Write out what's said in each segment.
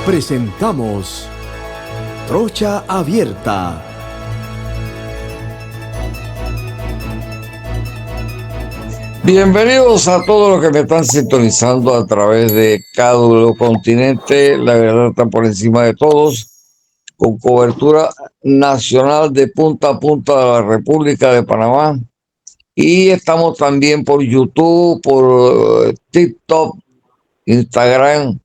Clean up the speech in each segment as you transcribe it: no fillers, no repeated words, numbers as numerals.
Presentamos Trocha Abierta. Bienvenidos a todos los que me están sintonizando a través de KW Continente. La verdad está por encima de todos, con cobertura nacional de punta a punta de la República de Panamá. Y estamos también por YouTube, por TikTok, Instagram.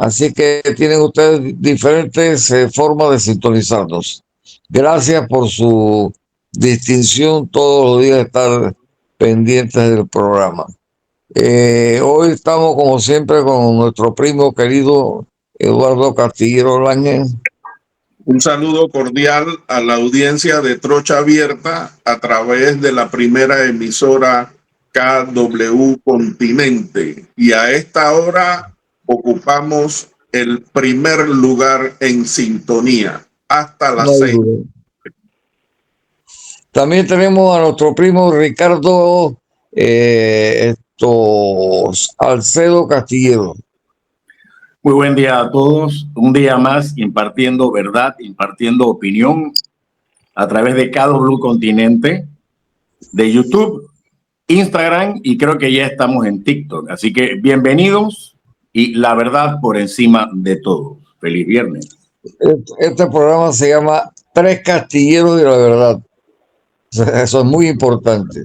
Así que tienen ustedes diferentes formas de sintonizarnos. Gracias por su distinción todos los días estar pendientes del programa. Hoy estamos como siempre con nuestro primo querido Eduardo Castillero Lange. Un saludo cordial a la audiencia de Trocha Abierta a través de la primera emisora KW Continente. Y a esta hora ocupamos el primer lugar en sintonía hasta las 6. También tenemos a nuestro primo Ricardo Alcedo Castillero. Muy buen día a todos. Un día más impartiendo verdad, impartiendo opinión a través de KW Continente, de YouTube, Instagram y creo que ya estamos en TikTok. Así que bienvenidos y la verdad por encima de todo. Feliz viernes. Este programa se llama Tres Castilleros y la Verdad. Eso es muy importante.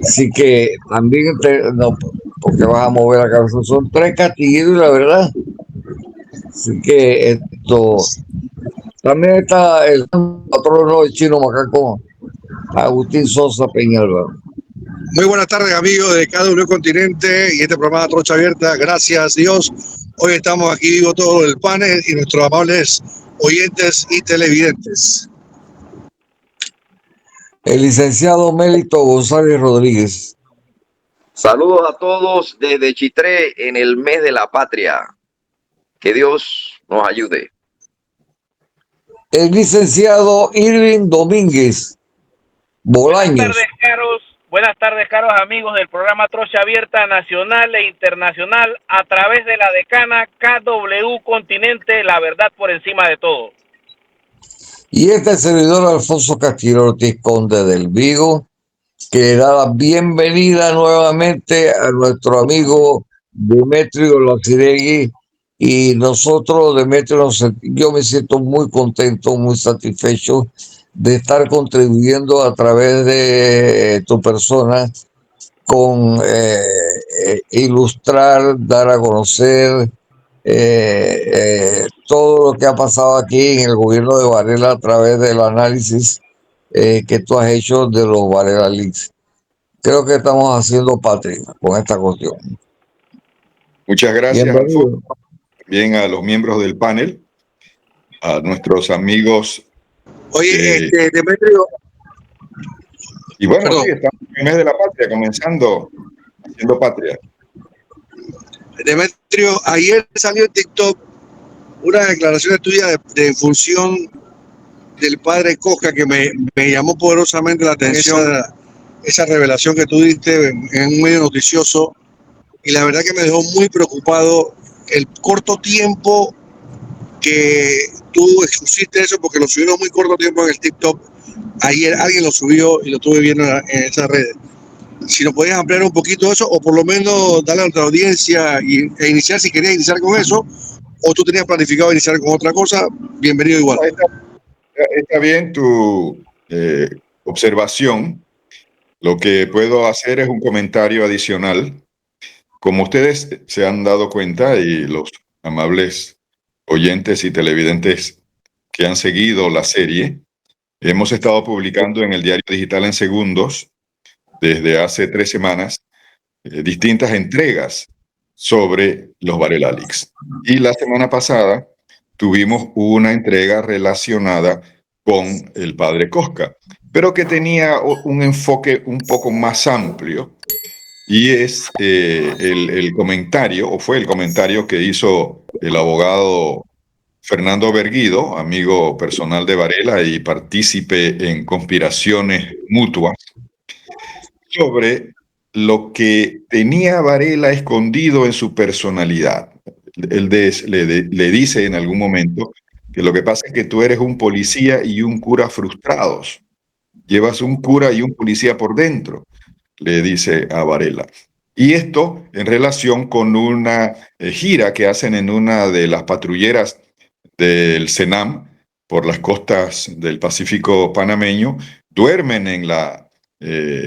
Así que también, no, porque vas a mover la cabeza, son tres castilleros y la verdad. Así que también está el patrono del Chino Macaco, Agustín Sosa Peñalba. Muy buenas tardes, amigos de KW Continente y este programa de Trocha Abierta. Gracias, Dios. Hoy estamos aquí vivo todo el panel y nuestros amables oyentes y televidentes. El licenciado Mélito González Rodríguez. Saludos a todos desde Chitré en el mes de la patria. Que Dios nos ayude. El licenciado Irving Domínguez Bolaños. Buenas tardes, caros amigos del programa Trocha Abierta nacional e internacional a través de la decana KW Continente, la verdad por encima de todo. Y este servidor Alfonso Castillo Ortiz, conde del Vigo, que le da la bienvenida nuevamente a nuestro amigo Demetrio Laciregui. Y nosotros, Demetrio, yo me siento muy contento, muy satisfecho de estar contribuyendo a través de tu persona con ilustrar, dar a conocer todo lo que ha pasado aquí en el gobierno de Varela a través del análisis que tú has hecho de los Varela Leaks. Creo que estamos haciendo patria con esta cuestión. Muchas gracias, Alfonso. Bien a los miembros del panel, a nuestros amigos. Oye, Demetrio. Y bueno, sí, estamos en el mes de la patria, comenzando haciendo patria. Demetrio, ayer salió en TikTok una declaración tuya de función del padre Cosca que me llamó poderosamente la atención, esa revelación que tú diste en un medio noticioso, y la verdad que me dejó muy preocupado el corto tiempo que tú expusiste eso, porque lo subieron muy corto tiempo en el TikTok. Ayer alguien lo subió y lo estuve viendo en esas redes. Si nos podías ampliar un poquito eso, o por lo menos darle a nuestra audiencia e iniciar, si querías iniciar con eso, o tú tenías planificado iniciar con otra cosa, bienvenido igual. Está bien tu observación. Lo que puedo hacer es un comentario adicional. Como ustedes se han dado cuenta y los amables oyentes y televidentes que han seguido la serie, hemos estado publicando en el diario digital En Segundos desde hace 3 semanas distintas entregas sobre los Varela Leaks. Y la semana pasada tuvimos una entrega relacionada con el padre Cosca, pero que tenía un enfoque un poco más amplio. Y es el comentario, o fue el comentario que hizo el abogado Fernando Berguido, amigo personal de Varela y partícipe en conspiraciones mutuas, sobre lo que tenía Varela escondido en su personalidad. le dice en algún momento que lo que pasa es que tú eres un policía y un cura frustrados. Llevas un cura y un policía por dentro, le dice a Varela. Y esto en relación con una gira que hacen en una de las patrulleras del Senam por las costas del Pacífico panameño, duermen en la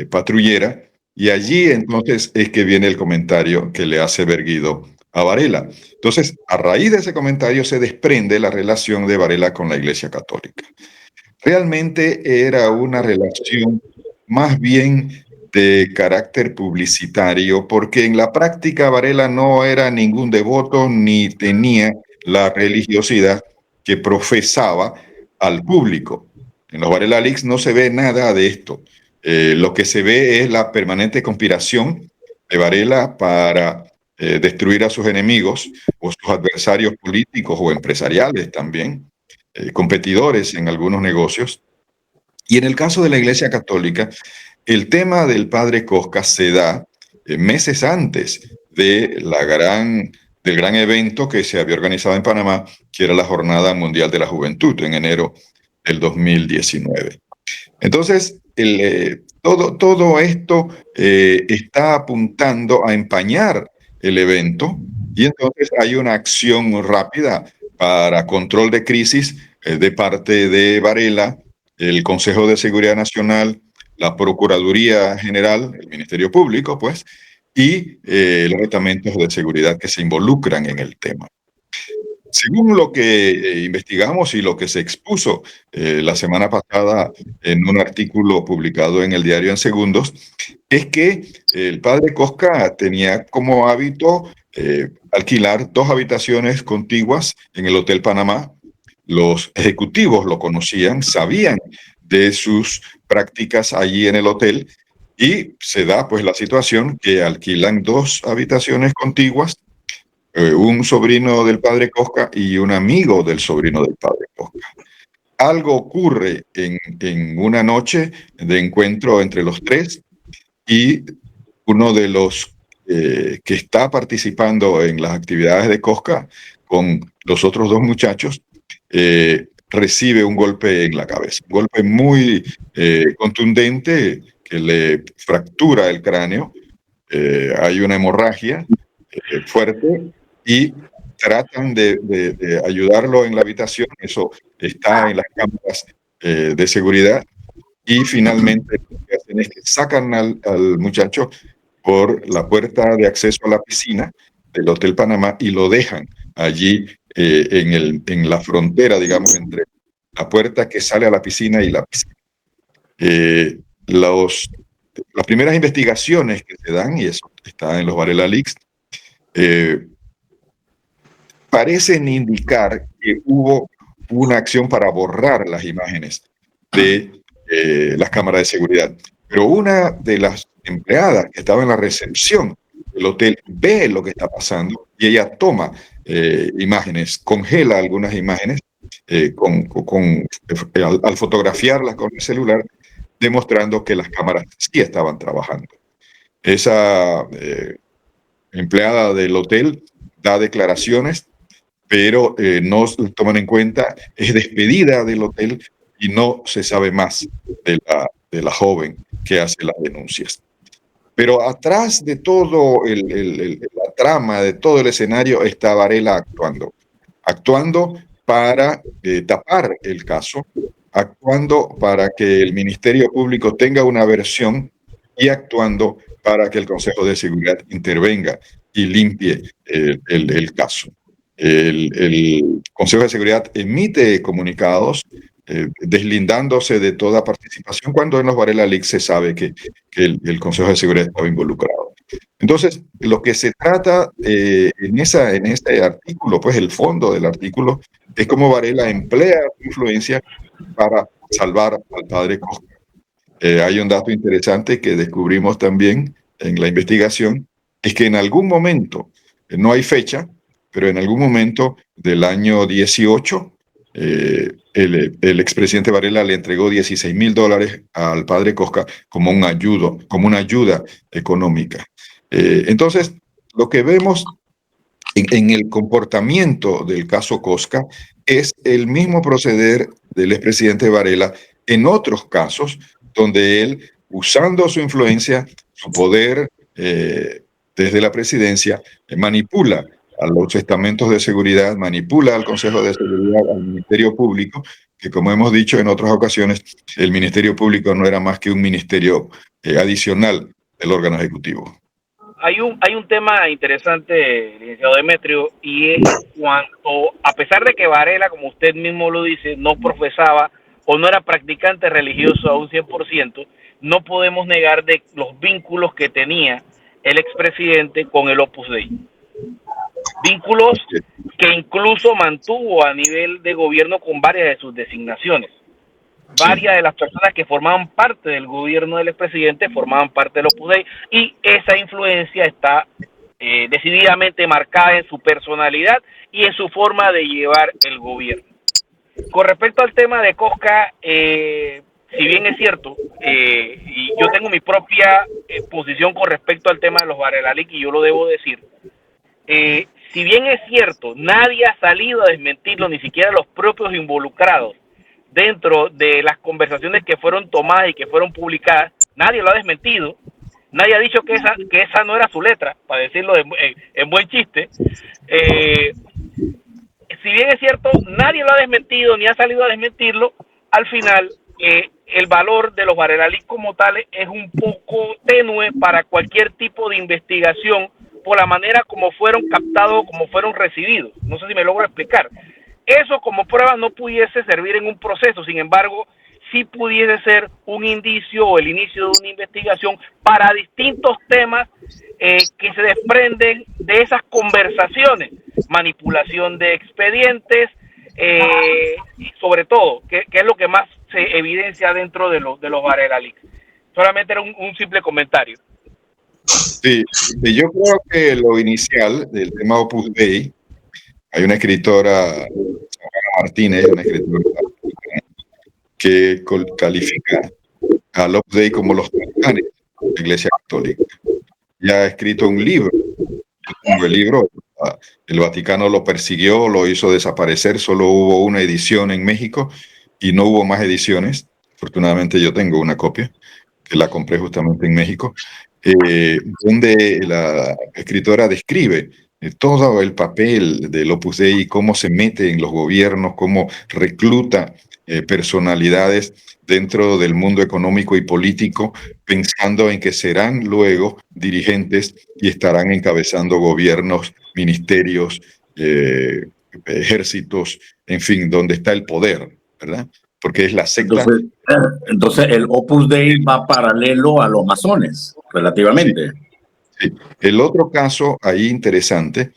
patrullera, y allí entonces es que viene el comentario que le hace Berguido a Varela. Entonces, a raíz de ese comentario se desprende la relación de Varela con la Iglesia Católica. Realmente era una relación más bien de carácter publicitario, porque en la práctica Varela no era ningún devoto ni tenía la religiosidad que profesaba al público. En los Varela Leaks no se ve nada de esto. Lo que se ve es la permanente conspiración de Varela para destruir a sus enemigos o sus adversarios políticos o empresariales también, competidores en algunos negocios. Y en el caso de la Iglesia Católica, el tema del padre Cosca se da meses antes de del gran evento que se había organizado en Panamá, que era la Jornada Mundial de la Juventud en enero del 2019. Entonces, todo esto está apuntando a empañar el evento, y entonces hay una acción rápida para control de crisis de parte de Varela, el Consejo de Seguridad Nacional, la Procuraduría General, el Ministerio Público, pues, y los estamentos de seguridad que se involucran en el tema. Según lo que investigamos y lo que se expuso la semana pasada en un artículo publicado en el diario En Segundos, es que el padre Cosca tenía como hábito alquilar 2 habitaciones contiguas en el Hotel Panamá. Los ejecutivos lo conocían, sabían de sus prácticas allí en el hotel, y se da pues la situación que alquilan 2 habitaciones contiguas, un sobrino del padre Cosca y un amigo del sobrino del padre Cosca. Algo ocurre en una noche de encuentro entre los 3, y uno de los que está participando en las actividades de Cosca con los otros 2 muchachos recibe un golpe en la cabeza, un golpe muy contundente que le fractura el cráneo. Hay una hemorragia fuerte, y tratan de ayudarlo en la habitación. Eso está en las cámaras de seguridad, y finalmente lo que hacen es que sacan al muchacho por la puerta de acceso a la piscina del Hotel Panamá y lo dejan allí en la frontera, digamos, entre la puerta que sale a la piscina y la piscina. Las primeras investigaciones que se dan, y eso está en los Varela Leaks, parecen indicar que hubo una acción para borrar las imágenes de las cámaras de seguridad. Pero una de las empleadas que estaba en la recepción del hotel ve lo que está pasando, y ella toma imágenes, congela algunas imágenes al fotografiarlas con el celular, demostrando que las cámaras sí estaban trabajando. Esa empleada del hotel da declaraciones, pero no toman en cuenta, es despedida del hotel y no se sabe más de la joven que hace las denuncias. Pero atrás de todo la trama, de todo el escenario, está Varela actuando para tapar el caso, actuando para que el Ministerio Público tenga una versión, y actuando para que el Consejo de Seguridad intervenga y limpie el caso. El Consejo de Seguridad emite comunicados deslindándose de toda participación, cuando en los Varela Leaks se sabe que el Consejo de Seguridad estaba involucrado. Entonces, lo que se trata en este artículo, pues el fondo del artículo, es cómo Varela emplea su influencia para salvar al padre Cosca. Hay un dato interesante que descubrimos también en la investigación, es que en algún momento, no hay fecha, pero en algún momento del año 18, el expresidente Varela le entregó $16,000 al padre Cosca como una ayuda económica. Entonces, lo que vemos en el comportamiento del caso Cosca es el mismo proceder del expresidente Varela en otros casos donde él, usando su influencia, su poder desde la presidencia, manipula a los estamentos de seguridad, manipula al Consejo de Seguridad, al Ministerio Público, que como hemos dicho en otras ocasiones, el Ministerio Público no era más que un ministerio adicional del órgano ejecutivo. Hay un tema interesante, licenciado Demetrio, y es cuanto, a pesar de que Varela, como usted mismo lo dice, no profesaba o no era practicante religioso a un 100%, no podemos negar de los vínculos que tenía el expresidente con el Opus Dei. Vínculos que incluso mantuvo a nivel de gobierno con varias de sus designaciones. Varias de las personas que formaban parte del gobierno del expresidente formaban parte del Opus Dei, y esa influencia está decididamente marcada en su personalidad y en su forma de llevar el gobierno. Con respecto al tema de Cosca, si bien es cierto, y yo tengo mi propia posición con respecto al tema de los Varela Leaks, y yo lo debo decir, si bien es cierto, nadie ha salido a desmentirlo, ni siquiera los propios involucrados dentro de las conversaciones que fueron tomadas y que fueron publicadas, nadie lo ha desmentido, nadie ha dicho que esa no era su letra, para decirlo en buen chiste. Si bien es cierto, nadie lo ha desmentido ni ha salido a desmentirlo, al final el valor de los Varela Leaks como tales es un poco tenue para cualquier tipo de investigación por la manera como fueron captados, como fueron recibidos. No sé si me logro explicar. Eso como prueba no pudiese servir en un proceso, sin embargo, sí pudiese ser un indicio o el inicio de una investigación para distintos temas que se desprenden de esas conversaciones, manipulación de expedientes, y sobre todo, que es lo que más se evidencia dentro de los Varela Leaks. Solamente era un simple comentario. Sí, yo creo que lo inicial del tema Opus Dei, hay una escritora, Martínez, una escritora que califica al Opus Dei como los titanes de la Iglesia Católica. Ya ha escrito un libro. Yo tengo el libro, el Vaticano lo persiguió, lo hizo desaparecer, solo hubo una edición en México y no hubo más ediciones. Afortunadamente yo tengo una copia, que la compré justamente en México, donde la escritora describe todo el papel del Opus Dei, cómo se mete en los gobiernos, cómo recluta personalidades dentro del mundo económico y político, pensando en que serán luego dirigentes y estarán encabezando gobiernos, ministerios, ejércitos, en fin, donde está el poder, ¿verdad? Porque es la secta. Entonces el Opus Dei va paralelo a los masones, relativamente. Sí. El otro caso ahí interesante,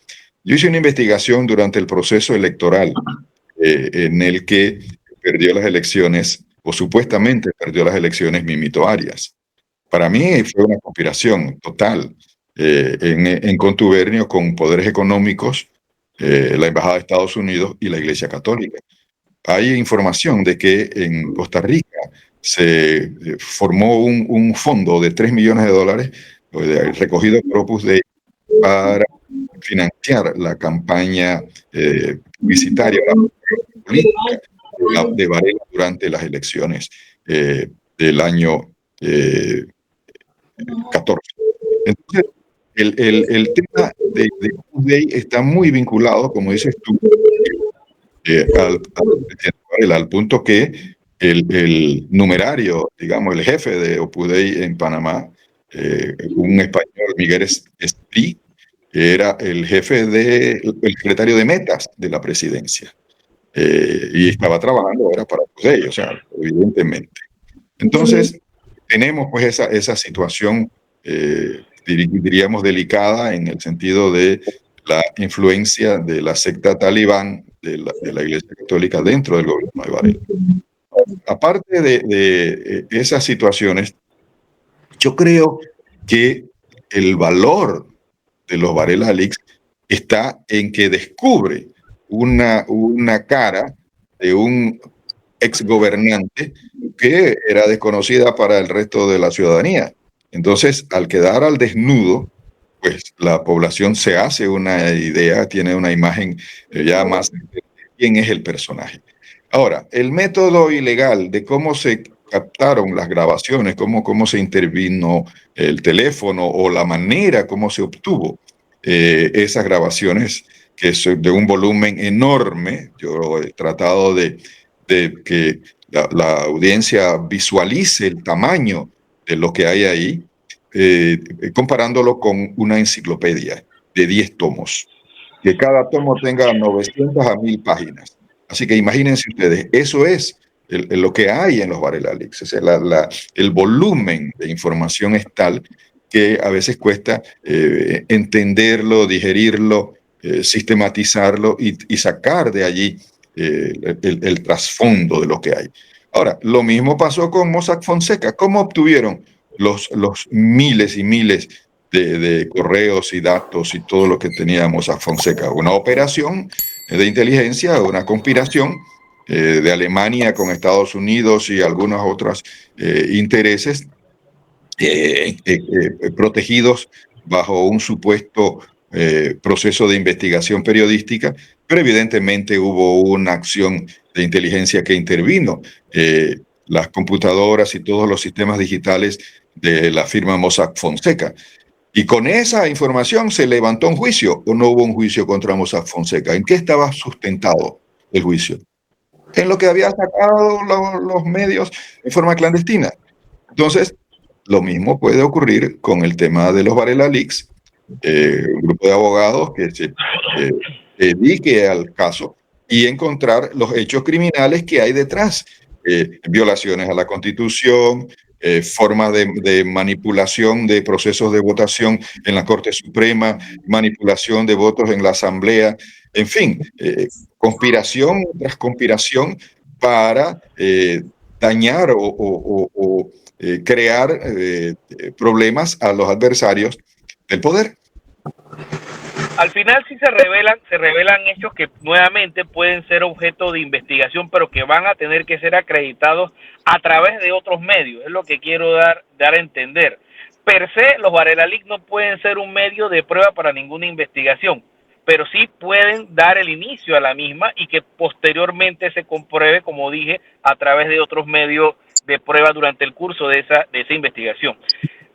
yo hice una investigación durante el proceso electoral en el que perdió las elecciones, o supuestamente perdió las elecciones, Mimito Arias. Para mí fue una conspiración total, en contubernio con poderes económicos, la Embajada de Estados Unidos y la Iglesia Católica. Hay información de que en Costa Rica se formó un fondo de $3 millones recogido por Opus Dei para financiar la campaña publicitaria, la política de Varela durante las elecciones del año 14. Entonces, el tema de Opus Dei está muy vinculado, como dices tú, al punto que el numerario, digamos, el jefe de Opus Dei en Panamá, un español, Miguel Espí, era el jefe el secretario de metas de la presidencia, y estaba trabajando ahora para Opus Dei, o sea, evidentemente. Entonces, tenemos pues esa situación, diríamos, delicada en el sentido de la influencia de la secta talibán de la Iglesia Católica dentro del gobierno de Varela. Aparte de esas situaciones, yo creo que el valor de los Varela Leaks está en que descubre una cara de un exgobernante que era desconocida para el resto de la ciudadanía. Entonces, al quedar al desnudo, pues la población se hace una idea, tiene una imagen ya más de quién es el personaje. Ahora, el método ilegal de cómo se captaron las grabaciones, cómo se intervino el teléfono o la manera como se obtuvo esas grabaciones, que es de un volumen enorme. Yo he tratado de que la audiencia visualice el tamaño de lo que hay ahí, comparándolo con una enciclopedia de 10 tomos, que cada tomo tenga 900 a 1000 páginas. Así que imagínense ustedes, eso es lo que hay en los Varela Leaks. O sea, el volumen de información es tal que a veces cuesta entenderlo, digerirlo, sistematizarlo y sacar de allí el trasfondo de lo que hay. Ahora, lo mismo pasó con Mossack Fonseca. ¿Cómo obtuvieron los miles y miles de correos y datos y todo lo que tenía Mossack Fonseca? Una operación de inteligencia, una conspiración de Alemania con Estados Unidos y algunos otros intereses protegidos bajo un supuesto proceso de investigación periodística, pero evidentemente hubo una acción de inteligencia que intervino. Las computadoras y todos los sistemas digitales de la firma Mossack Fonseca. Y con esa información se levantó un juicio, o no hubo un juicio contra Mossack Fonseca. ¿En qué estaba sustentado el juicio? En lo que había sacado los medios de forma clandestina. Entonces, lo mismo puede ocurrir con el tema de los Varela Leaks. Un grupo de abogados que se dedique al caso y encontrar los hechos criminales que hay detrás. Violaciones a la Constitución, formas de manipulación de procesos de votación en la Corte Suprema, manipulación de votos en la Asamblea, en fin, conspiración tras conspiración para dañar o crear problemas a los adversarios del poder. Al final sí se revelan hechos que nuevamente pueden ser objeto de investigación, pero que van a tener que ser acreditados a través de otros medios. Es lo que quiero dar a entender. Per se, los Varela Leaks no pueden ser un medio de prueba para ninguna investigación, pero sí pueden dar el inicio a la misma y que posteriormente se compruebe, como dije, a través de otros medios de prueba durante el curso de esa investigación.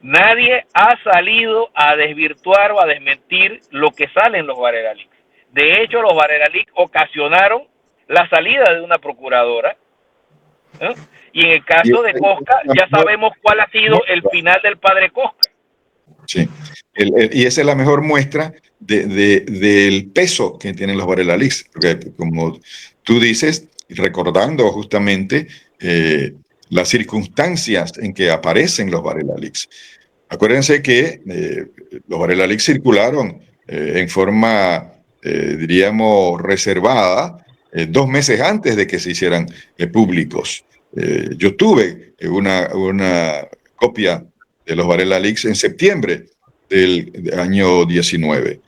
Nadie ha salido a desvirtuar o a desmentir lo que sale en los Varela Leaks. De hecho, los Varela Leaks ocasionaron la salida de una procuradora. Y en el caso de Cosca, ya sabemos cuál ha sido el final del padre Cosca. Sí, y esa es la mejor muestra del peso que tienen los Varela Leaks. Porque, como tú dices, recordando justamente las circunstancias en que aparecen los Varela Leaks. Acuérdense que los Varela Leaks circularon en forma, diríamos, reservada 2 meses antes de que se hicieran públicos. Yo tuve una copia de los Varela Leaks en septiembre del año 19.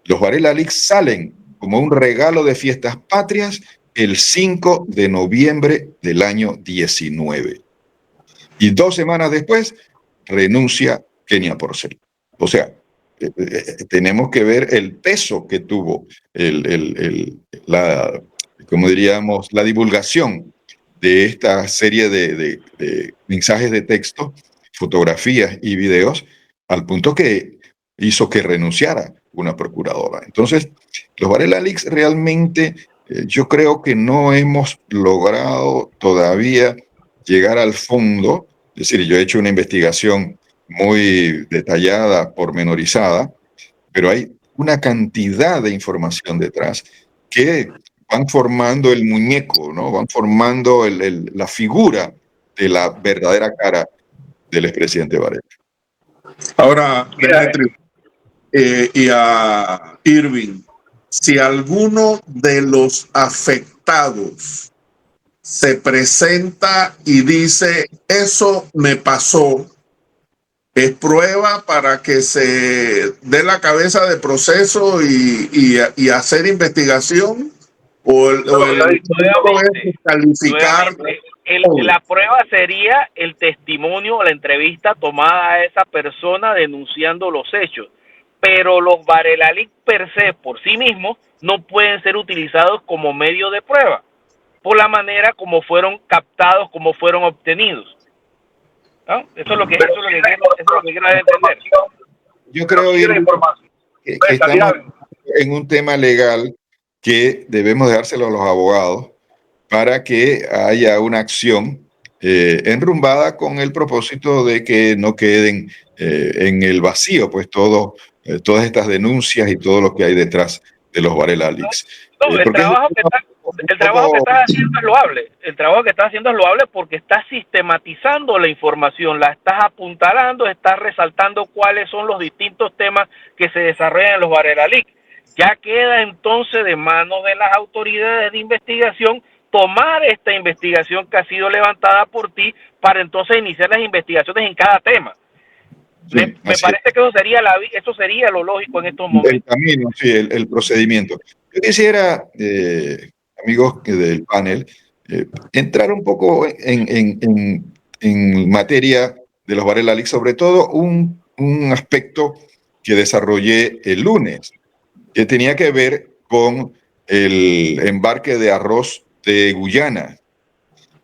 Los Varela Leaks salen como un regalo de fiestas patrias el 5 de noviembre del año 19. Y 2 semanas después renuncia Kenia Porcel. O sea, tenemos que ver el peso que tuvo como diríamos, la divulgación de esta serie de mensajes de texto, fotografías y videos, al punto que hizo que renunciara una procuradora. Entonces, los Varela Leaks realmente, yo creo que no hemos logrado todavía llegar al fondo. Es decir, yo he hecho una investigación muy detallada, pormenorizada, pero hay una cantidad de información detrás que van formando el muñeco, ¿no? Van formando la figura de la verdadera cara del expresidente Varela. Ahora, Demetrio, y a Irving, si alguno de los afectados se presenta y dice, eso me pasó, ¿es prueba para que se dé la cabeza de proceso y hacer investigación? ¿O el es calificar? La prueba sería el testimonio o la entrevista tomada a esa persona denunciando los hechos. pero los Barelalic per se, por sí mismos, no pueden ser utilizados como medio de prueba, por la manera como fueron captados, como fueron obtenidos, ¿no? Eso es lo que quiero dar a entender. Yo creo que estamos en un tema legal que debemos dejárselo a los abogados para que haya una acción enrumbada con el propósito de que no queden en el vacío, pues todas estas denuncias y todo lo que hay detrás de los Varela Leaks. No, el trabajo que está haciendo es loable. El trabajo que está haciendo es loable porque está sistematizando la información, la estás apuntalando, estás resaltando cuáles son los distintos temas que se desarrollan en los Varela Leaks. Ya queda entonces de manos de las autoridades de investigación tomar esta investigación que ha sido levantada por ti para entonces iniciar las investigaciones en cada tema. Sí, me parece que eso sería lo lógico en estos momentos. El camino, sí, el procedimiento. Yo quisiera, amigos del panel, entrar un poco en materia de los Varela Leaks, sobre todo un aspecto que desarrollé el lunes, que tenía que ver con el embarque de arroz de Guyana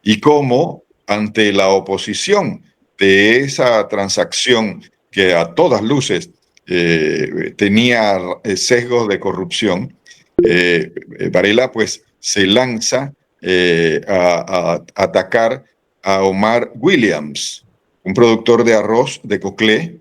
y cómo ante la oposición de esa transacción que a todas luces tenía sesgos de corrupción, Varela pues se lanza a atacar a Omar Williams, un productor de arroz de Coclé,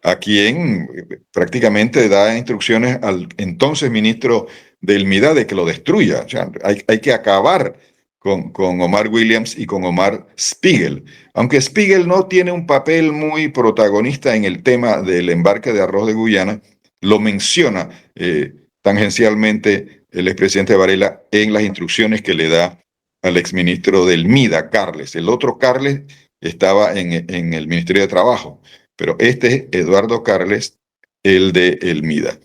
a quien prácticamente da instrucciones al entonces ministro del MIDA de que lo destruya. O sea, hay que acabar con Omar Williams y con Omar Spiegel. Aunque Spiegel no tiene un papel muy protagonista en el tema del embarque de arroz de Guyana, lo menciona tangencialmente el expresidente Varela en las instrucciones que le da al exministro del MIDA, Carles. El otro Carles estaba en el Ministerio de Trabajo, pero este es Eduardo Carles, el de el MIDA.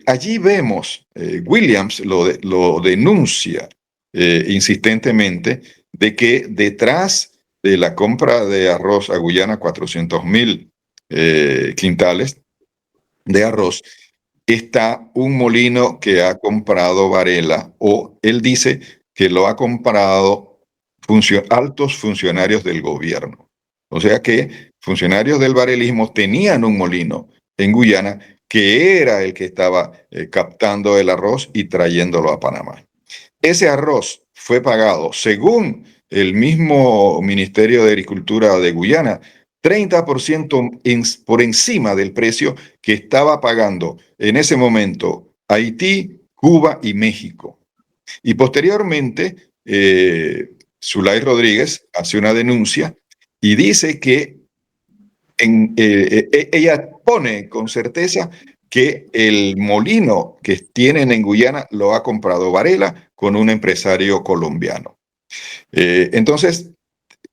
Allí vemos, Williams lo denuncia insistentemente, de que detrás de la compra de arroz a Guyana, 400.000 quintales de arroz, está un molino que ha comprado Varela, o él dice que lo ha comprado altos funcionarios del gobierno. O sea que funcionarios del varelismo tenían un molino en Guyana que era el que estaba captando el arroz y trayéndolo a Panamá. Ese arroz fue pagado, según el mismo Ministerio de Agricultura de Guyana, 30% por encima del precio que estaba pagando en ese momento Haití, Cuba y México. Y posteriormente, Zulay Rodríguez hace una denuncia y dice que ella pone con certeza que el molino que tienen en Guyana lo ha comprado Varela con un empresario colombiano. Entonces,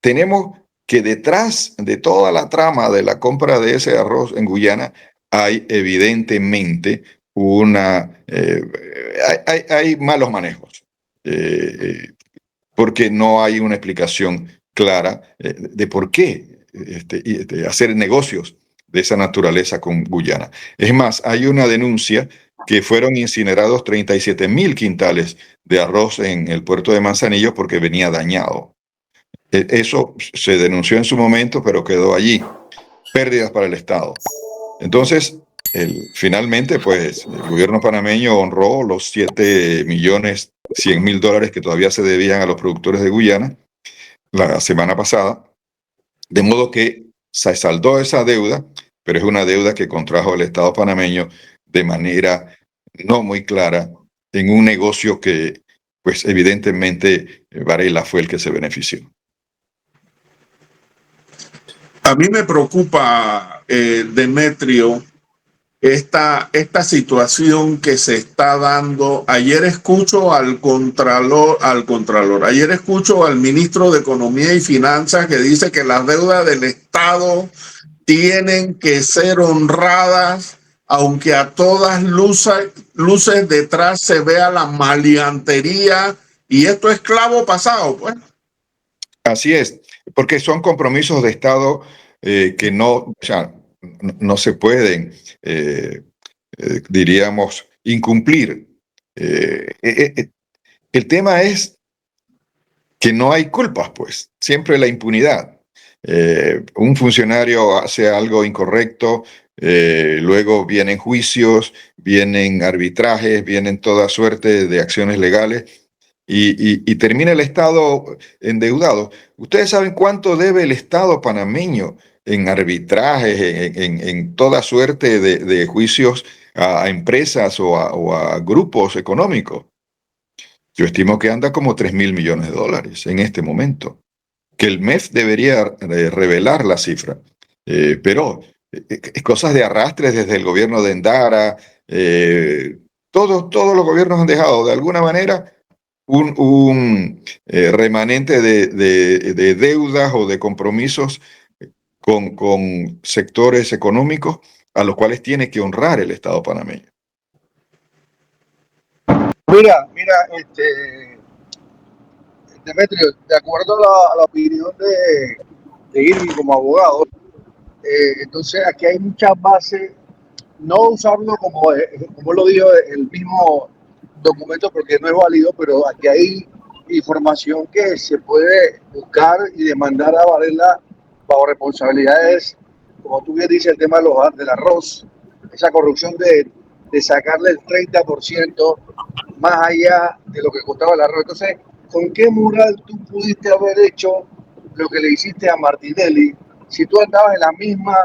tenemos que detrás de toda la trama de la compra de ese arroz en Guyana hay evidentemente hay malos manejos, porque no hay una explicación clara de por qué hacer negocios de esa naturaleza con Guyana. Es más, hay una denuncia que fueron incinerados 37.000 quintales de arroz en el puerto de Manzanillo porque venía dañado. Eso se denunció en su momento, pero quedó allí. Pérdidas para el Estado. Entonces, finalmente, pues, el gobierno panameño honró los $7.100.000 que todavía se debían a los productores de Guyana la semana pasada, de modo que se saldó esa deuda, pero es una deuda que contrajo el Estado panameño de manera no muy clara en un negocio que, pues evidentemente, Varela fue el que se benefició. A mí me preocupa, Demetrio, esta situación que se está dando. Ayer escucho al contralor, ayer escucho al ministro de Economía y Finanzas que dice que las deudas del Estado tienen que ser honradas, aunque a todas luces detrás se vea la maleantería, y esto es clavo pasado, pues. Así es, porque son compromisos de Estado que no se pueden diríamos, incumplir. El tema es que no hay culpas, pues, siempre la impunidad. Un funcionario hace algo incorrecto, luego vienen juicios, vienen arbitrajes, vienen toda suerte de acciones legales y termina el Estado endeudado. ¿Ustedes saben cuánto debe el Estado panameño en arbitrajes, en toda suerte de juicios a empresas o a grupos económicos? Yo estimo que anda como 3.000 millones de dólares en este momento, que el MEF debería revelar la cifra. Pero cosas de arrastres desde el gobierno de Endara, todos los gobiernos han dejado de alguna manera un remanente de deudas o de compromisos con sectores económicos a los cuales tiene que honrar el Estado panameño. Mira, Demetrio, de acuerdo a la opinión de Irving como abogado, entonces aquí hay muchas bases, no usarlo como lo dijo el mismo documento porque no es válido, pero aquí hay información que se puede buscar y demandar a Varela bajo responsabilidades, como tú bien dices, el tema del arroz, esa corrupción de sacarle el 30% más allá de lo que costaba el arroz. Entonces, ¿con qué moral tú pudiste haber hecho lo que le hiciste a Martinelli si tú andabas en la misma,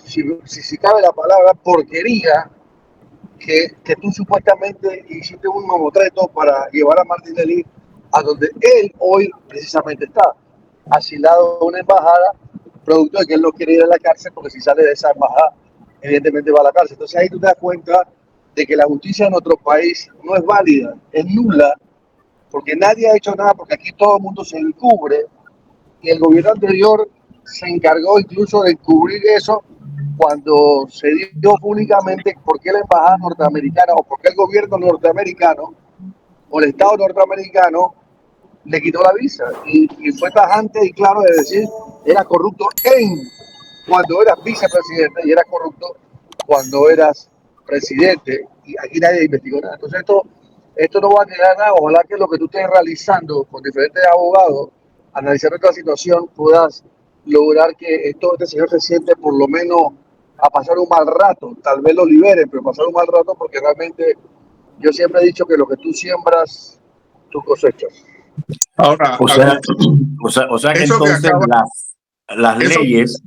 si cabe la palabra, porquería que tú supuestamente hiciste un mamotreto para llevar a Martinelli a donde él hoy precisamente está, asilado a una embajada, producto de que él no quiere ir a la cárcel porque si sale de esa embajada, evidentemente va a la cárcel. Entonces ahí tú te das cuenta de que la justicia en nuestro país no es válida, es nula, porque nadie ha hecho nada, porque aquí todo el mundo se encubre y el gobierno anterior se encargó incluso de cubrir eso cuando se dio públicamente por qué la embajada norteamericana o por qué el gobierno norteamericano o el Estado norteamericano le quitó la visa y fue tajante y claro de decir era corrupto cuando eras vicepresidente y era corrupto cuando eras presidente y aquí nadie investigó nada. Entonces esto no va a quedar nada. Ojalá que lo que tú estés realizando con diferentes abogados, analizando esta situación, puedas lograr que este señor se siente por lo menos a pasar un mal rato. Tal vez lo liberen, pero pasar un mal rato porque realmente yo siempre he dicho que lo que tú siembras, tú cosechas. Ahora, O sea, o sea que entonces las leyes...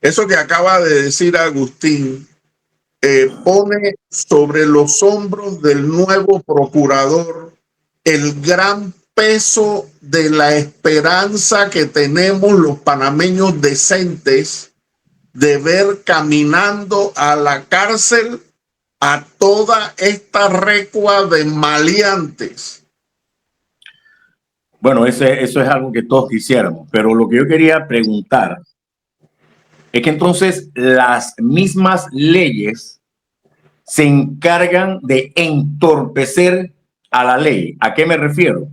Eso que acaba de decir Agustín pone sobre los hombros del nuevo procurador el gran peso de la esperanza que tenemos los panameños decentes de ver caminando a la cárcel a toda esta recua de maleantes. Bueno, eso es algo que todos quisiéramos, pero lo que yo quería preguntar es que entonces las mismas leyes se encargan de entorpecer a la ley. ¿A qué me refiero?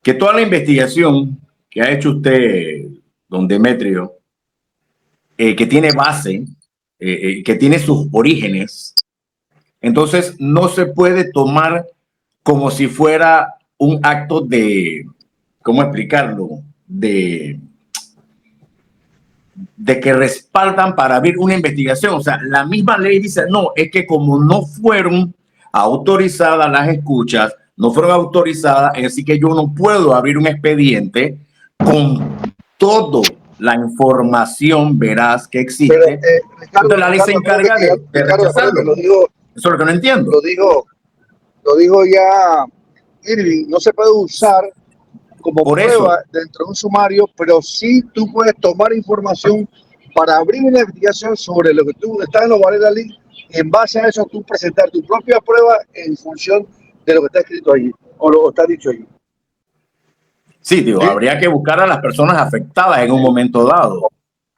Que toda la investigación que ha hecho usted, don Demetrio, que tiene base, que tiene sus orígenes, entonces no se puede tomar como si fuera un acto de, ¿cómo explicarlo? De que respaldan para abrir una investigación. O sea, la misma ley dice, no, es que como no fueron autorizadas las escuchas, no fueron autorizadas, así que yo no puedo abrir un expediente con toda la información veraz que existe. Pero, Ricardo, entonces la ley se encarga de rechazarlo. Eso es lo que no entiendo. Lo dijo ya Irving, no se puede usar como por prueba dentro de un sumario, pero sí tú puedes tomar información para abrir una investigación sobre lo que tú estás en los Varela Leaks y en base a eso tú presentar tu propia prueba en función de lo que está escrito allí o lo que está dicho allí. Sí, digo, ¿sí? Habría que buscar a las personas afectadas en un momento dado.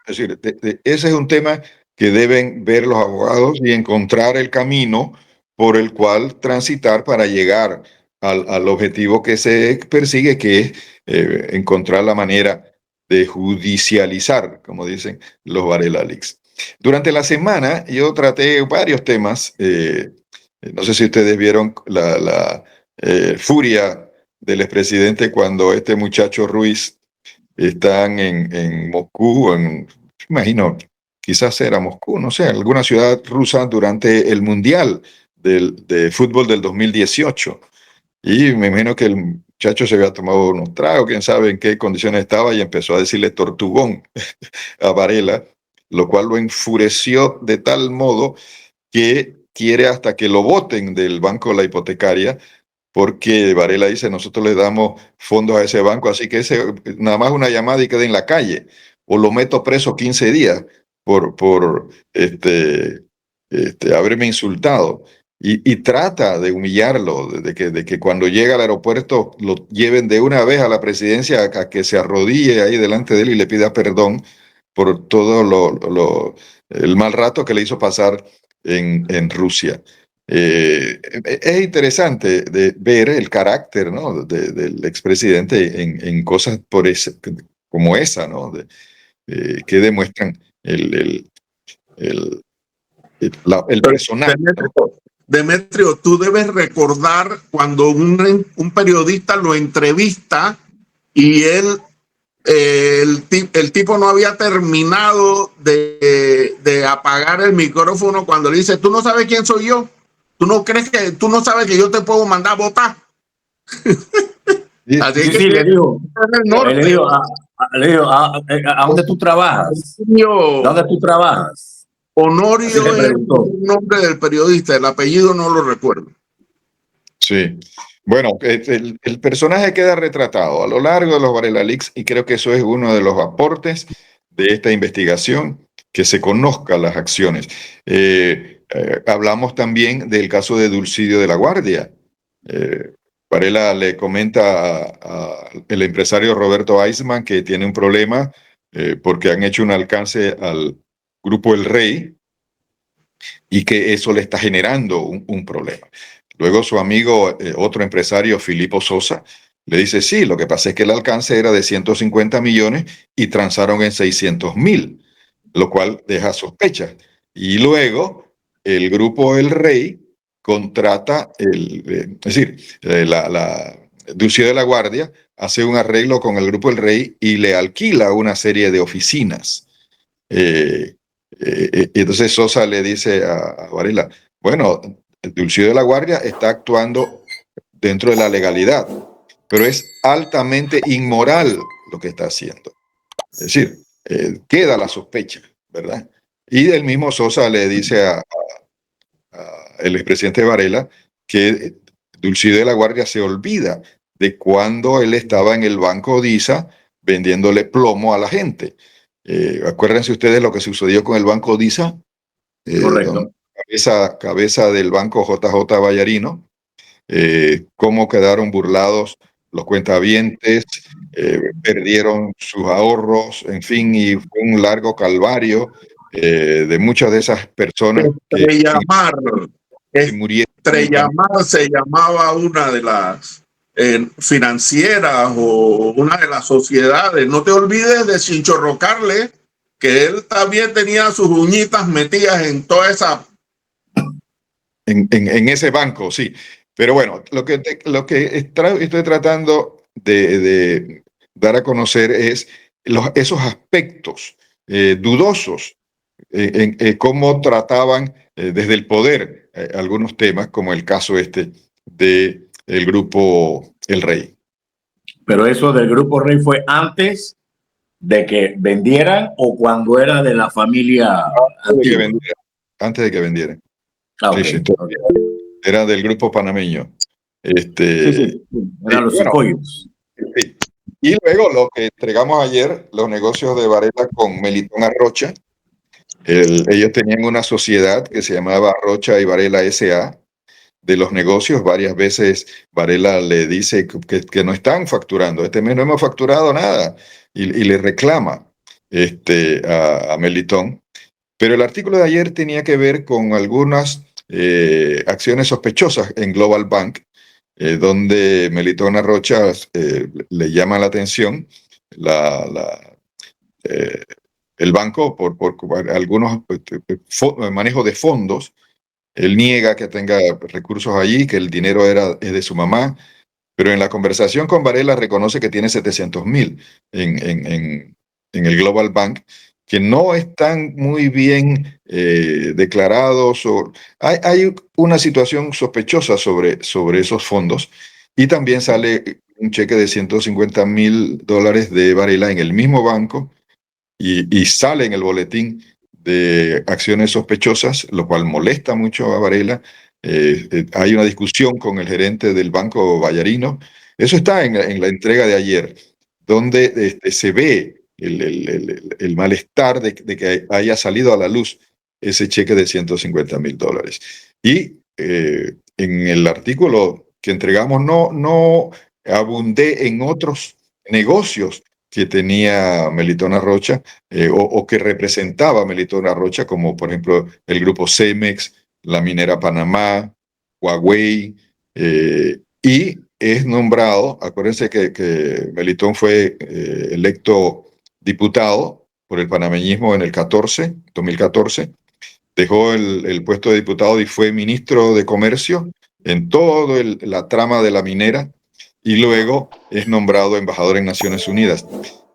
Es decir, ese es un tema que deben ver los abogados y encontrar el camino por el cual transitar para llegar al objetivo que se persigue, que es encontrar la manera de judicializar, como dicen los Varela Leaks. Durante la semana yo traté varios temas. No sé si ustedes vieron la furia del expresidente cuando este muchacho Ruiz están en Moscú, imagino, quizás era Moscú, no sé, alguna ciudad rusa durante el Mundial de fútbol del 2018. Y me imagino que el muchacho se había tomado unos tragos, quién sabe en qué condiciones estaba, y empezó a decirle tortugón a Varela, lo cual lo enfureció de tal modo que quiere hasta que lo voten del banco de la hipotecaria, porque Varela dice, nosotros le damos fondos a ese banco, así que ese, nada más una llamada y queda en la calle, o lo meto preso 15 días por haberme insultado. Y trata de humillarlo, de que cuando llega al aeropuerto lo lleven de una vez a la presidencia a que se arrodille ahí delante de él y le pida perdón por todo el mal rato que le hizo pasar en Rusia. Es interesante de ver el carácter, ¿no?, del expresidente en cosas como esa, ¿no?, que demuestran el, el personaje. Demetrio, tú debes recordar cuando un periodista lo entrevista y el tipo no había terminado de apagar el micrófono cuando le dice, tú no sabes quién soy yo, tú no sabes que yo te puedo mandar a votar. Así Sí, que sí, le digo, norte, le digo, ¿a dónde tú trabajas? ¿Dónde tú trabajas? Así Honorio le es preguntó. el nombre del periodista, el apellido no lo recuerdo. Sí. Bueno, el personaje queda retratado a lo largo de los Varela Leaks, y creo que eso es uno de los aportes de esta investigación, que se conozcan las acciones. Hablamos también del caso de Dulcidio de la Guardia. Varela le comenta el empresario Roberto Eisman que tiene un problema porque han hecho un alcance al grupo El Rey y que eso le está generando un problema. Luego su amigo, otro empresario, Filipo Sosa, le dice, sí, lo que pasa es que el alcance era de 150 millones y transaron en 600.000, lo cual deja sospechas. Y luego el grupo El Rey contrata, es decir, Dulcidio de la Guardia hace un arreglo con el grupo El Rey y le alquila una serie de oficinas. Y entonces Sosa le dice a Varela, bueno, Dulcidio de la Guardia está actuando dentro de la legalidad, pero es altamente inmoral lo que está haciendo. Es decir, queda la sospecha, ¿verdad? Y el mismo Sosa le dice el expresidente Varela que Dulcidio de la Guardia se olvida de cuando él estaba en el Banco Disa vendiéndole plomo a la gente. Acuérdense ustedes lo que sucedió con el Banco Disa, Correcto. cabeza del banco JJ Vallarino, cómo quedaron burlados los cuentavientes, perdieron sus ahorros, en fin, y fue un largo calvario de muchas de esas personas que murieron. Estrellamar se llamaba una de las financieras o una de las sociedades. No te olvides de Chinchorrocarle, que él también tenía sus uñitas metidas en toda esa... En ese banco, sí. Pero bueno, lo que estoy tratando de dar a conocer es esos aspectos dudosos en cómo trataban desde el poder algunos temas, como el caso este del grupo El Rey. Pero eso del grupo Rey fue antes de que vendieran o cuando era de la familia antigua. Antes de que vendieran. Okay, sí, era del grupo panameño. Sí. Eran los Cicoyos. Sí. Y luego lo que entregamos ayer, los negocios de Varela con Melitón Arrocha. Ellos tenían una sociedad que se llamaba Arrocha y Varela S.A. de los negocios. Varias veces Varela le dice que no están facturando. Este mes no hemos facturado nada. Y le reclama a Melitón. Pero el artículo de ayer tenía que ver con algunas acciones sospechosas en Global Bank, donde Melitón Arrocha le llama la atención el banco, por algunos manejo de fondos, él niega que tenga recursos allí, que el dinero es de su mamá, pero en la conversación con Varela reconoce que tiene 700,000 en el Global Bank, que no están muy bien declarados. Hay una situación sospechosa sobre esos fondos, y también sale un cheque de $150,000 de Varela en el mismo banco, y sale en el boletín de acciones sospechosas, lo cual molesta mucho a Varela. Hay una discusión con el gerente del Banco Vallarino. Eso está en la entrega de ayer, donde se ve el malestar de que haya salido a la luz ese cheque de $150,000. Y en el artículo que entregamos no abundé en otros negocios que tenía Melitón Rocha, o que representaba Melitón Rocha, como por ejemplo el grupo Cemex, la minera Panamá, Huawei, y es nombrado. Acuérdense que Melitón fue electo diputado por el panameñismo en el 2014, dejó el puesto de diputado y fue ministro de Comercio en toda la trama de la minera, y luego es nombrado embajador en Naciones Unidas.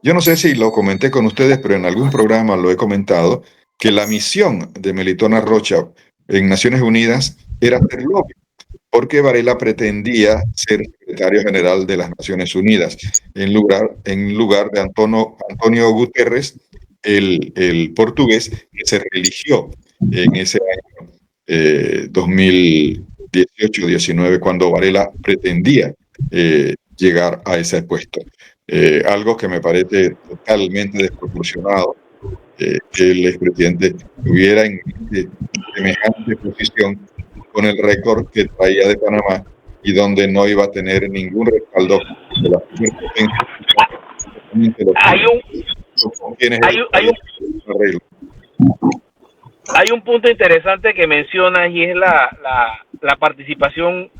Yo no sé si lo comenté con ustedes, pero en algún programa lo he comentado, que la misión de Melitón Rocha en Naciones Unidas era hacer lobby, porque Varela pretendía ser secretario general de las Naciones Unidas en lugar de Antonio Guterres, el portugués, que se religió en ese año 2018-19, cuando Varela pretendía llegar a ese puesto. Algo que me parece totalmente desproporcionado, que el expresidente estuviera en semejante posición con el récord que traía de Panamá, y donde no iba a tener ningún respaldo de la superpotencia. Hay un punto interesante que mencionas, y es la participación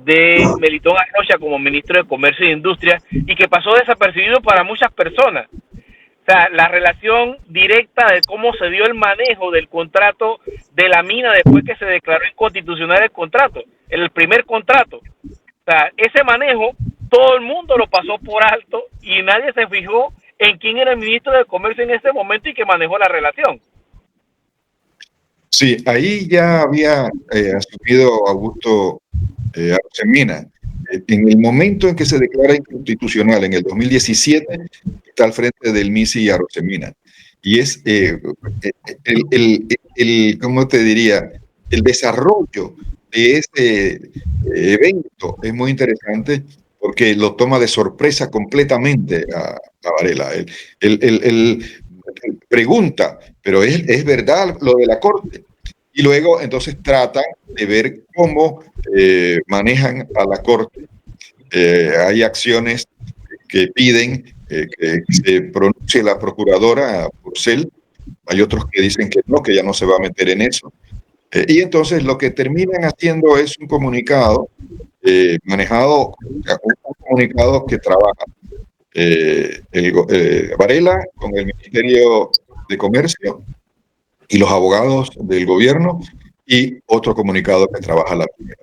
de Melitón Rocha como ministro de Comercio e Industria, y que pasó desapercibido para muchas personas. O sea, la relación directa de cómo se dio el manejo del contrato de la mina después que se declaró inconstitucional el contrato, el primer contrato. O sea, ese manejo todo el mundo lo pasó por alto y nadie se fijó en quién era el ministro de Comercio en ese momento y que manejó la relación. Sí, ahí ya había asumido Augusto Arosemena. En el momento en que se declara inconstitucional, en el 2017, está al frente del MISI y Arosemena. Y es ¿cómo te diría? El desarrollo de ese evento es muy interesante, porque lo toma de sorpresa completamente a Varela. Él pregunta, pero ¿es verdad lo de la Corte? Y luego entonces tratan de ver cómo manejan a la Corte. Hay acciones que piden que se pronuncie la procuradora Porcel. Hay otros que dicen que no, que ya no se va a meter en eso. Y entonces lo que terminan haciendo es un comunicado un comunicado que trabaja Varela con el Ministerio de Comercio y los abogados del gobierno, y otro comunicado que trabaja la primera.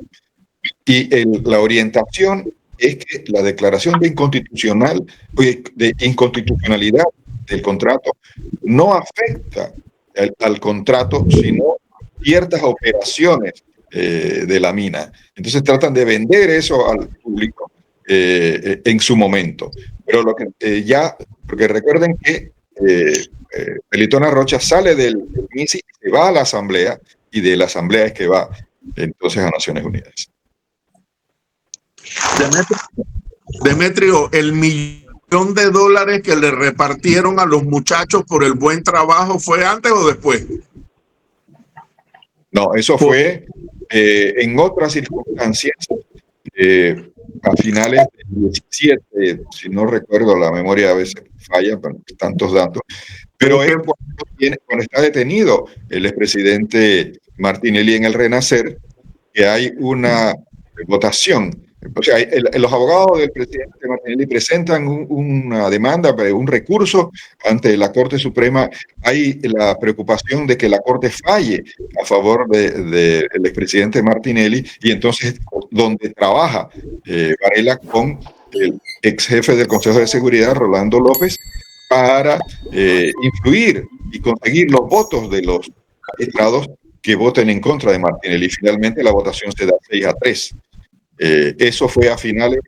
Y la orientación es que la declaración de inconstitucionalidad del contrato no afecta al contrato, sino ciertas operaciones de la mina. Entonces tratan de vender eso al público en su momento. Pero porque recuerden que Melitón Rocha sale del MISI y se va a la Asamblea, y de la Asamblea es que va entonces a Naciones Unidas. Demetrio, el $1,000,000 que le repartieron a los muchachos por el buen trabajo, ¿fue antes o después? No, eso fue en otras circunstancias, a finales del 17, si no recuerdo, la memoria a veces falla, pero tantos datos, pero es cuando está detenido el expresidente Martinelli en el Renacer, que hay una votación O sea, los abogados del presidente Martinelli presentan una demanda, un recurso ante la Corte Suprema. Hay la preocupación de que la Corte falle a favor del expresidente Martinelli, y entonces donde trabaja Varela con el ex jefe del Consejo de Seguridad, Rolando López, para influir y conseguir los votos de los magistrados que voten en contra de Martinelli. Finalmente la votación se da 6-3. Eso fue a finales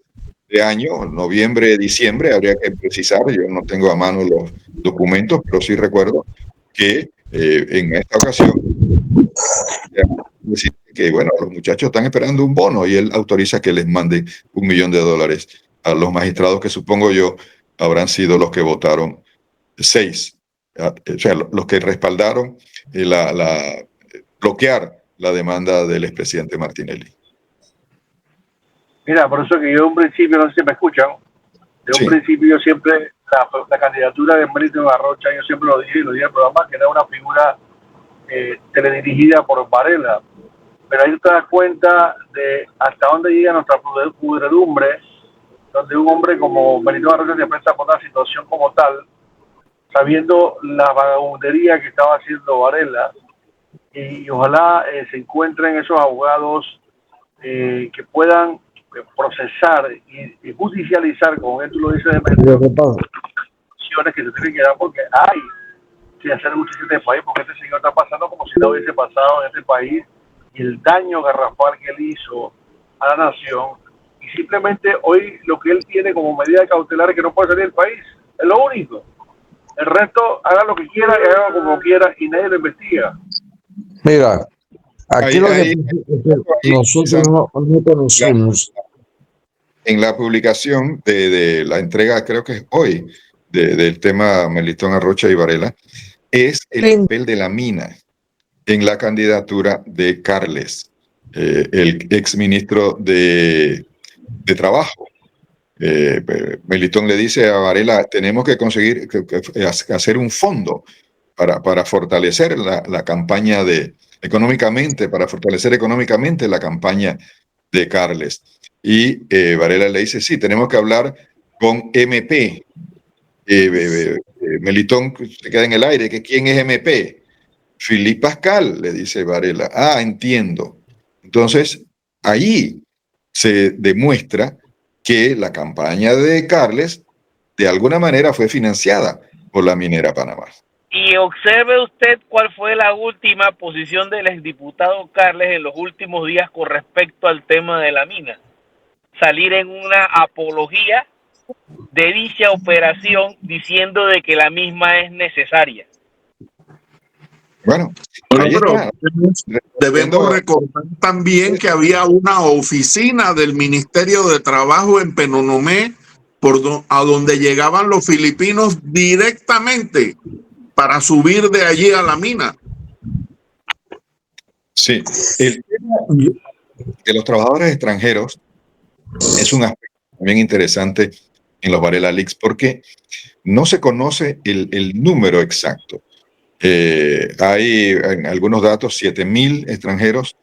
de año, noviembre, diciembre, habría que precisar, yo no tengo a mano los documentos, pero sí recuerdo que en esta ocasión decir que bueno, los muchachos están esperando un bono y él autoriza que les mande $1 millón a los magistrados, que supongo yo habrán sido los que votaron 6, o sea, los que respaldaron bloquear la demanda del expresidente Martinelli. Mira, por eso que yo en un principio, no sé si me escuchan, de un Sí. principio yo siempre, la candidatura de Melitón Arrocha, yo siempre lo dije en el programa, que era una figura teledirigida por Varela. Pero ahí te das cuenta de hasta dónde llega nuestra pudredumbre, donde un hombre como Melitón Arrocha se presta por una situación como tal, sabiendo la vagabundería que estaba haciendo Varela, y ojalá se encuentren esos abogados que puedan procesar y judicializar, como él tú lo dices, de acciones que se tienen que dar, porque hay que hacer justicia en este país, porque este señor está pasando como si no hubiese pasado en este país, y el daño garrafal que él hizo a la nación, y simplemente hoy lo que él tiene como medida cautelar es que no puede salir del país, es lo único. El resto, haga lo que quiera y haga como quiera, y nadie lo investiga. Mira, aquí lo que nosotros no conocemos. En la publicación de la entrega, creo que es hoy, del tema Melitón Arrocha y Varela, es el papel de la mina en la candidatura de Carles, el exministro de Trabajo. Melitón le dice a Varela, tenemos que conseguir hacer un fondo para fortalecer la campaña económicamente, para fortalecer económicamente la campaña de Carles. Y Varela le dice, sí, tenemos que hablar con MP. Melitón se queda en el aire, que ¿quién es MP? Philippe Pascal, le dice Varela. Ah, entiendo. Entonces, ahí se demuestra que la campaña de Carles de alguna manera fue financiada por la minera Panamá. Y observe usted cuál fue la última posición del exdiputado Carles en los últimos días con respecto al tema de la mina. Salir en una apología de dicha operación diciendo de que la misma es necesaria. Bueno, Bueno, ahí pero está. debemos recordar también que había una oficina del Ministerio de Trabajo en Penonomé a donde llegaban los filipinos directamente para subir de allí a la mina. Sí, el tema de los trabajadores extranjeros es un aspecto también interesante en los Varela Leaks, porque no se conoce el número exacto. Hay en algunos datos 7.000 extranjeros,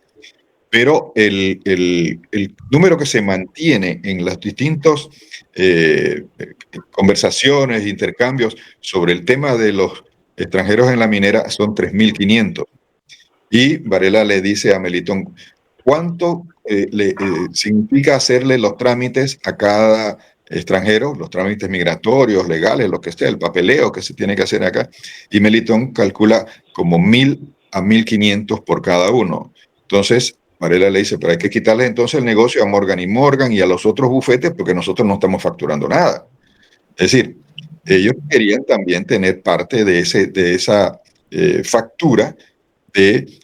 pero el número que se mantiene en las distintas conversaciones, intercambios sobre el tema de los extranjeros en la minera son 3.500. Y Varela le dice a Melitón, ¿cuánto significa hacerle los trámites a cada extranjero, los trámites migratorios, legales, lo que sea, el papeleo que se tiene que hacer acá? Y Melitón calcula como 1.000 a 1.500 por cada uno. Entonces, Varela le dice, pero hay que quitarle entonces el negocio a Morgan & Morgan y a los otros bufetes porque nosotros no estamos facturando nada. Es decir, ellos querían también tener parte de esa factura de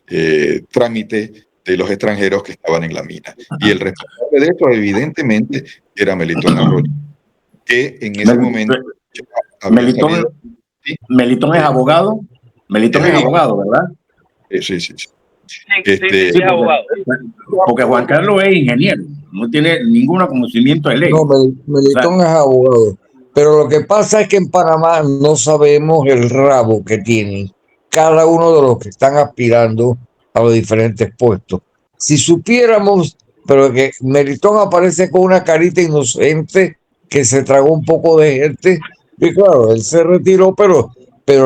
trámite de los extranjeros que estaban en la mina. Y el responsable de esto, evidentemente, era Melitón Arrocha, que en ese momento... Melitón es abogado. Melitón es abogado, ¿verdad? Sí. Sí, es abogado. Porque Juan Carlos es ingeniero, no tiene ningún conocimiento de ley. No, Melitón es abogado. Pero lo que pasa es que en Panamá no sabemos el rabo que tienen cada uno de los que están aspirando a los diferentes puestos. Si supiéramos pero que Melitón aparece con una carita inocente que se tragó un poco de gente. Y claro, él se retiró, pero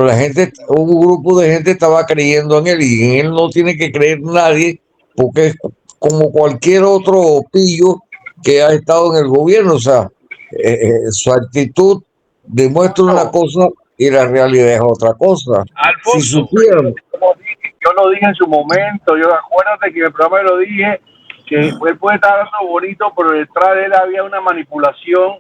la gente, un grupo de gente estaba creyendo en él y en él no tiene que creer nadie porque es como cualquier otro pillo que ha estado en el gobierno. O sea, su actitud demuestra una cosa y la realidad es otra cosa. Si Alfonso, supieran, Como dije, yo lo dije en su momento, yo acuérdate que en el programa lo dije, que él puede estar hablando bonito, pero detrás de él había una manipulación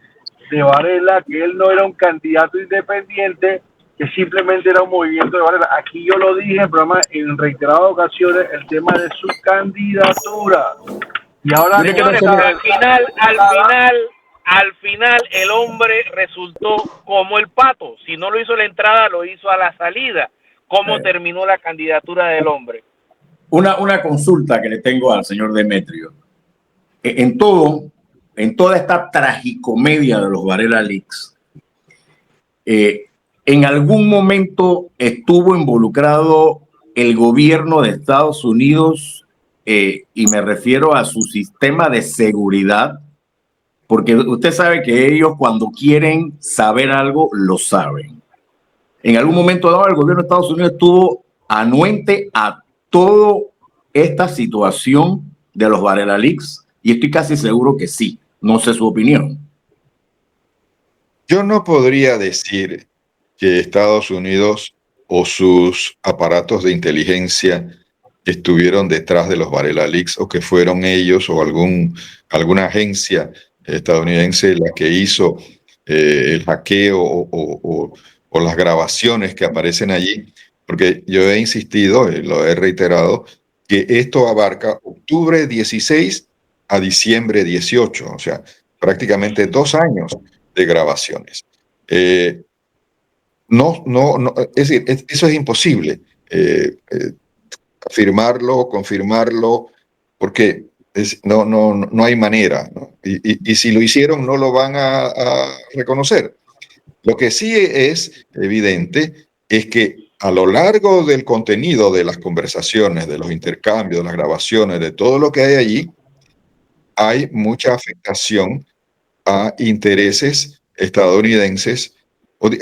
de Varela, que él no era un candidato independiente, que simplemente era un movimiento de Varela. Aquí yo lo dije en el programa en reiteradas ocasiones, el tema de su candidatura. Y ahora, señores, pero al final el hombre resultó como el pato. Si no lo hizo a la entrada, lo hizo a la salida. ¿Cómo terminó la candidatura del hombre? Una consulta que le tengo al señor Demetrio. En toda esta tragicomedia de los Varela Leaks, ¿en algún momento estuvo involucrado el gobierno de Estados Unidos? Y me refiero a su sistema de seguridad, porque usted sabe que ellos cuando quieren saber algo, lo saben. En algún momento dado, el gobierno de Estados Unidos estuvo anuente a toda esta situación de los Varela Leaks, y estoy casi seguro que sí. No sé su opinión. Yo no podría decir que Estados Unidos o sus aparatos de inteligencia estuvieron detrás de los Varela Leaks o que fueron ellos o alguna agencia estadounidense la que hizo el hackeo o las grabaciones que aparecen allí, porque yo he insistido, lo he reiterado, que esto abarca octubre 16 a diciembre 18, o sea, prácticamente 2 años de grabaciones. Es decir, eso es imposible. Afirmarlo, confirmarlo, porque no hay manera, ¿no? Y si lo hicieron, no lo van a reconocer. Lo que sí es evidente es que a lo largo del contenido de las conversaciones, de los intercambios, de las grabaciones, de todo lo que hay allí, hay mucha afectación a intereses estadounidenses,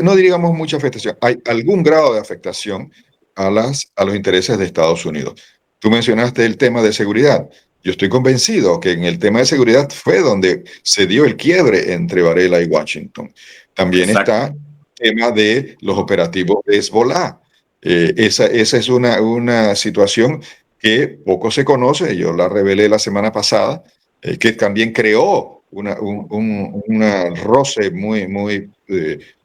no diríamos mucha afectación, hay algún grado de afectación a los intereses de Estados Unidos. Tú mencionaste el tema de seguridad. Yo estoy convencido que en el tema de seguridad fue donde se dio el quiebre entre Varela y Washington. También está el tema de los operativos de Hezbollah. Esa es una situación que poco se conoce. Yo la revelé la semana pasada, que también creó un roce muy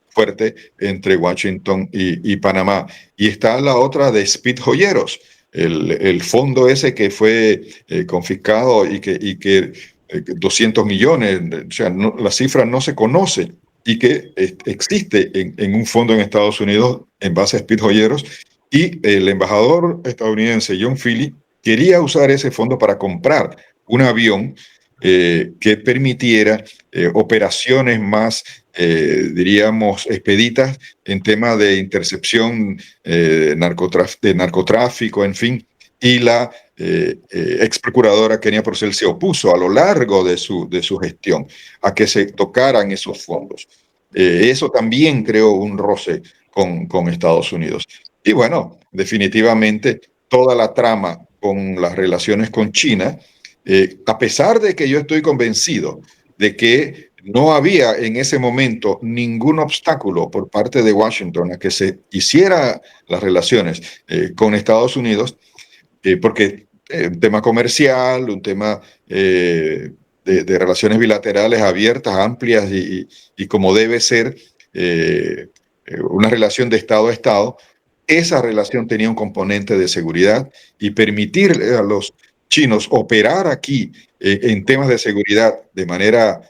fuerte entre Washington y Panamá. Y está la otra de Speed Joyeros, el fondo ese que fue confiscado y que 200 millones, o sea, la cifra no se conoce y que existe en un fondo en Estados Unidos en base a Speed Joyeros. Y el embajador estadounidense John Philly quería usar ese fondo para comprar un avión que permitiera operaciones más, diríamos, expeditas en tema de intercepción de narcotráfico, en fin. Y la ex procuradora Kenia Porcel se opuso a lo largo de su gestión a que se tocaran esos fondos. Eso también creó un roce con Estados Unidos. Y bueno, definitivamente toda la trama con las relaciones con China, a pesar de que yo estoy convencido de que no había en ese momento ningún obstáculo por parte de Washington a que se hiciera las relaciones con Estados Unidos, porque un tema comercial, un tema de relaciones bilaterales abiertas, amplias y como debe ser una relación de Estado a Estado, esa relación tenía un componente de seguridad y permitirle a los chinos operar aquí en temas de seguridad de manera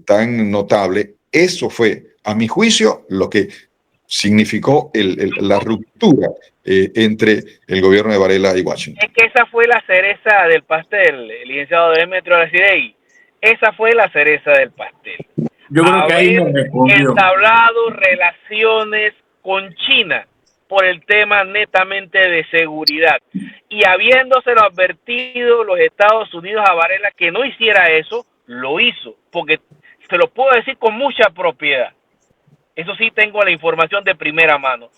tan notable, eso fue, a mi juicio, lo que significó la ruptura entre el gobierno de Varela y Washington. Es que esa fue la cereza del pastel, el licenciado Demetrio Aracidei. Esa fue la cereza del pastel. Yo creo que ahí me respondió. Entablado relaciones con China. por el tema netamente de seguridad. Y habiéndoselo advertido los Estados Unidos a Varela que no hiciera eso, lo hizo, porque se lo puedo decir con mucha propiedad. Eso sí, tengo la información de primera mano.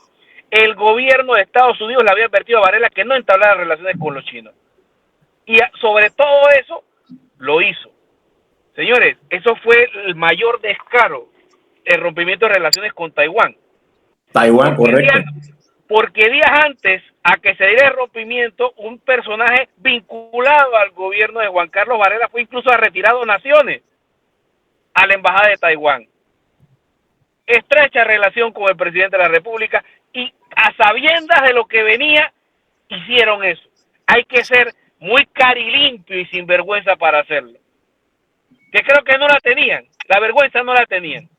El gobierno de Estados Unidos le había advertido a Varela que no entablara relaciones con los chinos. Y sobre todo eso, lo hizo. Señores, eso fue el mayor descaro, el rompimiento de relaciones con Taiwán. Taiwán, correcto. Porque días antes a que se diera el rompimiento, un personaje vinculado al gobierno de Juan Carlos Varela fue incluso a retirar donaciones a la embajada de Taiwán. Estrecha relación con el presidente de la República y a sabiendas de lo que venía, hicieron eso. Hay que ser muy carilimpio y sinvergüenza para hacerlo. Que creo que no la tenían, la vergüenza no la tenían.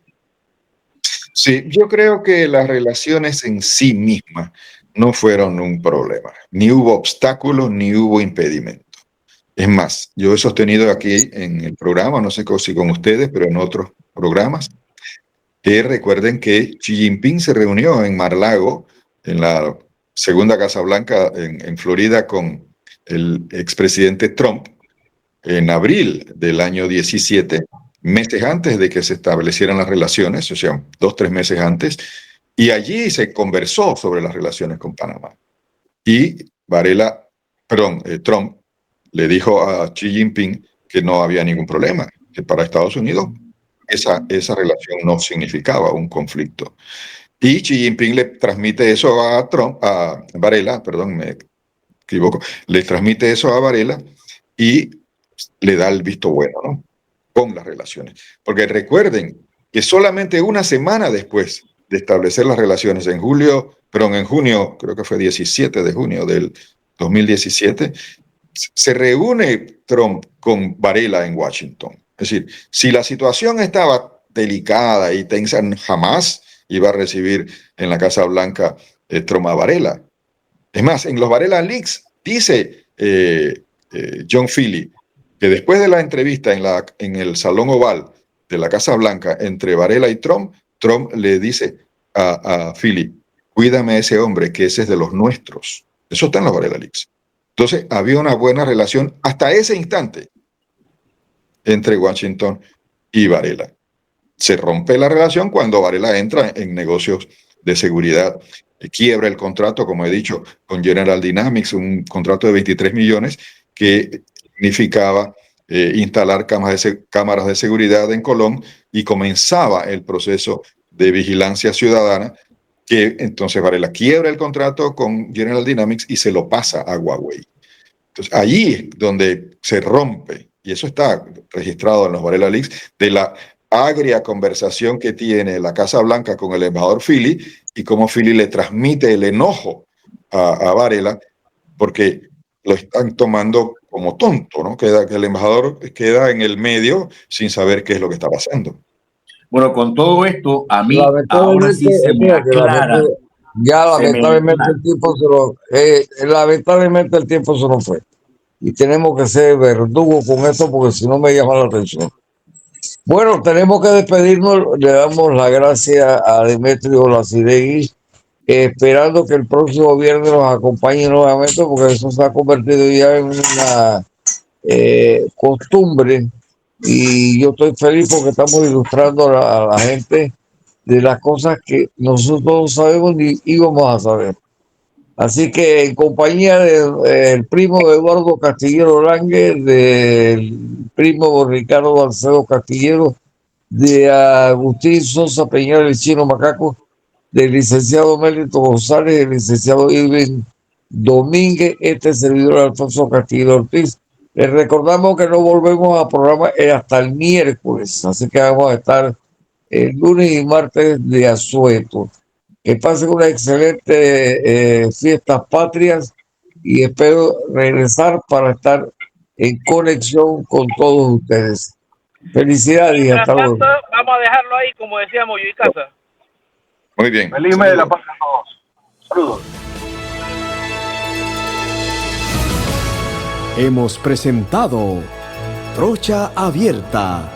Sí, yo creo que las relaciones en sí mismas no fueron un problema. Ni hubo obstáculos, ni hubo impedimento. Es más, yo he sostenido aquí en el programa, no sé si con ustedes, pero en otros programas, que recuerden que Xi Jinping se reunió en Mar-a-Lago, en la segunda Casa Blanca en Florida, con el expresidente Trump en abril del año 17, meses antes de que se establecieran las relaciones, o sea, 2-3 meses antes, y allí se conversó sobre las relaciones con Panamá. Y Trump le dijo a Xi Jinping que no había ningún problema, que para Estados Unidos esa relación no significaba un conflicto. Y Xi Jinping le transmite eso a Varela, me equivoco, le transmite eso a Varela y le da el visto bueno, ¿no? Con las relaciones. Porque recuerden que solamente una semana después de establecer las relaciones en junio, creo que fue 17 de junio del 2017, se reúne Trump con Varela en Washington. Es decir, si la situación estaba delicada y tensa, jamás iba a recibir en la Casa Blanca Trump a Varela. Es más, en los Varela Leaks dice John Philly que después de la entrevista en el Salón Oval de la Casa Blanca entre Varela y Trump, Trump le dice a Philly, cuídame a ese hombre, que ese es de los nuestros. Eso está en los Varela Leaks. Entonces, había una buena relación hasta ese instante entre Washington y Varela. Se rompe la relación cuando Varela entra en negocios de seguridad, quiebra el contrato, como he dicho, con General Dynamics, un contrato de 23 millones que significaba instalar cámaras de seguridad en Colón, y comenzaba el proceso de vigilancia ciudadana, que entonces Varela quiebra el contrato con General Dynamics y se lo pasa a Huawei. Entonces allí es donde se rompe, y eso está registrado en los Varela Leaks, de la agria conversación que tiene la Casa Blanca con el embajador Philly, y cómo Philly le transmite el enojo a Varela porque lo están tomando como tonto, ¿no? Que el embajador queda en el medio sin saber qué es lo que está pasando. Bueno, con todo esto, a mí ahora sí se me aclara. Lamentablemente el tiempo se nos fue. Y tenemos que ser verdugos con esto, porque si no me llama la atención. Bueno, tenemos que despedirnos. Le damos las gracias a Demetrio Lacidegui, esperando que el próximo viernes nos acompañe nuevamente, porque eso se ha convertido ya en una costumbre, y yo estoy feliz porque estamos ilustrando a la gente de las cosas que nosotros no sabemos ni íbamos a saber. Así que en compañía del primo de Eduardo Castillero Lange, del primo Ricardo Balcedo Castillero, de Agustín Sosa Peñal, el Chino Macaco, del licenciado Mélito González, del licenciado Irving Domínguez, este servidor Alfonso Castillo Ortiz. Les recordamos que no volvemos a programa hasta el miércoles, así que vamos a estar el lunes y martes de asueto. Que pasen una excelente fiestas patrias, y espero regresar para estar en conexión con todos ustedes. Felicidades y hasta luego. Vamos a dejarlo ahí, como decíamos, yo y casa. Muy bien. Feliz mes de la paz a todos. Saludos. Hemos presentado Trocha Abierta